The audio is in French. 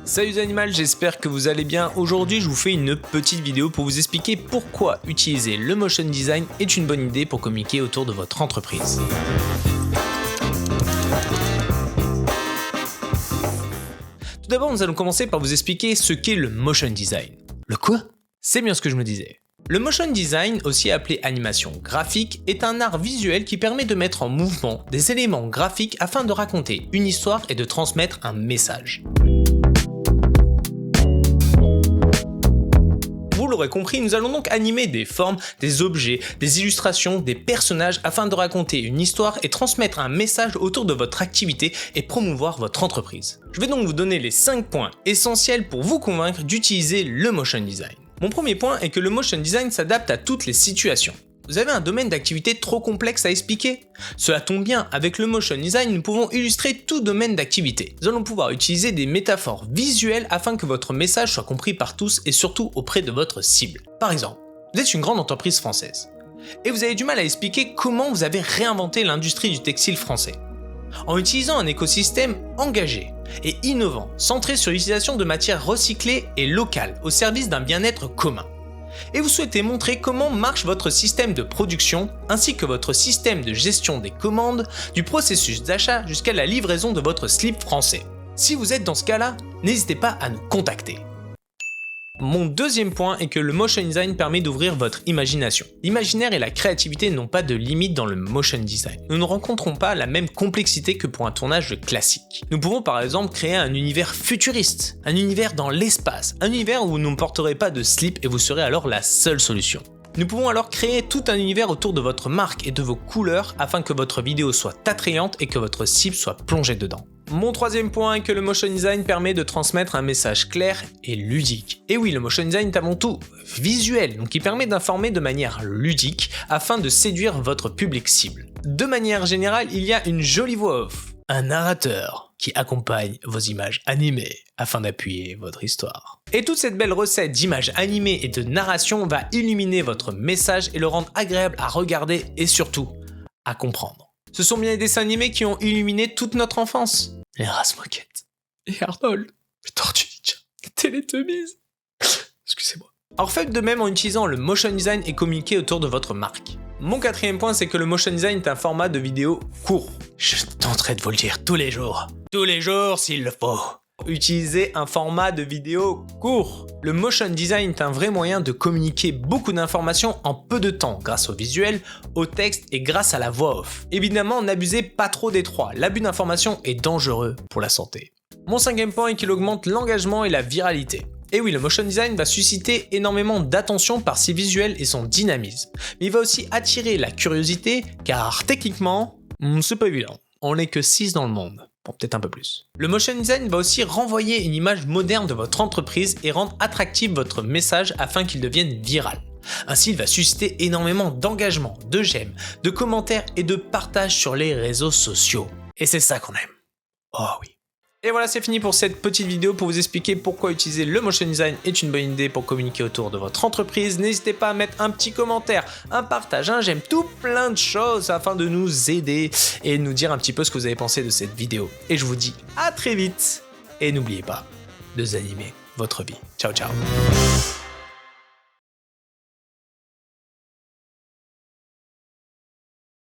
Salut les animaux, j'espère que vous allez bien. Aujourd'hui, je vous fais une petite vidéo pour vous expliquer pourquoi utiliser le motion design est une bonne idée pour communiquer autour de votre entreprise. Tout d'abord, nous allons commencer par vous expliquer ce qu'est le motion design. Le quoi? C'est bien ce que je me disais. Le motion design, aussi appelé animation graphique, est un art visuel qui permet de mettre en mouvement des éléments graphiques afin de raconter une histoire et de transmettre un message. Vous l'aurez compris, nous allons donc animer des formes, des objets, des illustrations, des personnages afin de raconter une histoire et transmettre un message autour de votre activité et promouvoir votre entreprise. Je vais donc vous donner les 5 points essentiels pour vous convaincre d'utiliser le motion design. Mon premier point est que le motion design s'adapte à toutes les situations. Vous avez un domaine d'activité trop complexe à expliquer? Cela tombe bien, avec le motion design, nous pouvons illustrer tout domaine d'activité. Nous allons pouvoir utiliser des métaphores visuelles afin que votre message soit compris par tous et surtout auprès de votre cible. Par exemple, vous êtes une grande entreprise française et vous avez du mal à expliquer comment vous avez réinventé l'industrie du textile français. En utilisant un écosystème engagé et innovant, centré sur l'utilisation de matières recyclées et locales au service d'un bien-être commun. Et vous souhaitez montrer comment marche votre système de production ainsi que votre système de gestion des commandes, du processus d'achat jusqu'à la livraison de votre slip français. Si vous êtes dans ce cas-là, n'hésitez pas à nous contacter. Mon deuxième point est que le motion design permet d'ouvrir votre imagination. L'imaginaire et la créativité n'ont pas de limite dans le motion design. Nous ne rencontrons pas la même complexité que pour un tournage classique. Nous pouvons par exemple créer un univers futuriste, un univers dans l'espace, un univers où vous ne porterez pas de slip et vous serez alors la seule solution. Nous pouvons alors créer tout un univers autour de votre marque et de vos couleurs afin que votre vidéo soit attrayante et que votre cible soit plongée dedans. Mon troisième point est que le motion design permet de transmettre un message clair et ludique. Et oui, le motion design est avant tout visuel, donc il permet d'informer de manière ludique afin de séduire votre public cible. De manière générale, il y a une jolie voix off, un narrateur qui accompagne vos images animées afin d'appuyer votre histoire. Et toute cette belle recette d'images animées et de narration va illuminer votre message et le rendre agréable à regarder et surtout à comprendre. Ce sont bien les dessins animés qui ont illuminé toute notre enfance. Les Razmoket, et Arnold, les Tortues Ninja, les Teletubbies. Excusez-moi. Alors faites de même en utilisant le motion design et communiquez autour de votre marque. Mon quatrième point, c'est que le motion design est un format de vidéo court. Je tenterai de vous le dire tous les jours. Tous les jours s'il le faut. Utilisez un format de vidéo court. Le motion design est un vrai moyen de communiquer beaucoup d'informations en peu de temps grâce au visuel, au texte et grâce à la voix off. Évidemment, n'abusez pas trop des trois, l'abus d'information est dangereux pour la santé. Mon cinquième point est qu'il augmente l'engagement et la viralité. Et oui, le motion design va susciter énormément d'attention par ses visuels et son dynamisme. Mais il va aussi attirer la curiosité car techniquement, c'est pas évident. On n'est que 6 dans le monde. Bon, peut-être un peu plus. Le motion design va aussi renvoyer une image moderne de votre entreprise et rendre attractif votre message afin qu'il devienne viral. Ainsi, il va susciter énormément d'engagement, de j'aime, de commentaires et de partages sur les réseaux sociaux. Et c'est ça qu'on aime. Oh oui. Et voilà, c'est fini pour cette petite vidéo pour vous expliquer pourquoi utiliser le motion design est une bonne idée pour communiquer autour de votre entreprise. N'hésitez pas à mettre un petit commentaire, un partage, un j'aime, tout plein de choses afin de nous aider et nous dire un petit peu ce que vous avez pensé de cette vidéo. Et je vous dis à très vite et n'oubliez pas de animer votre vie. Ciao ciao.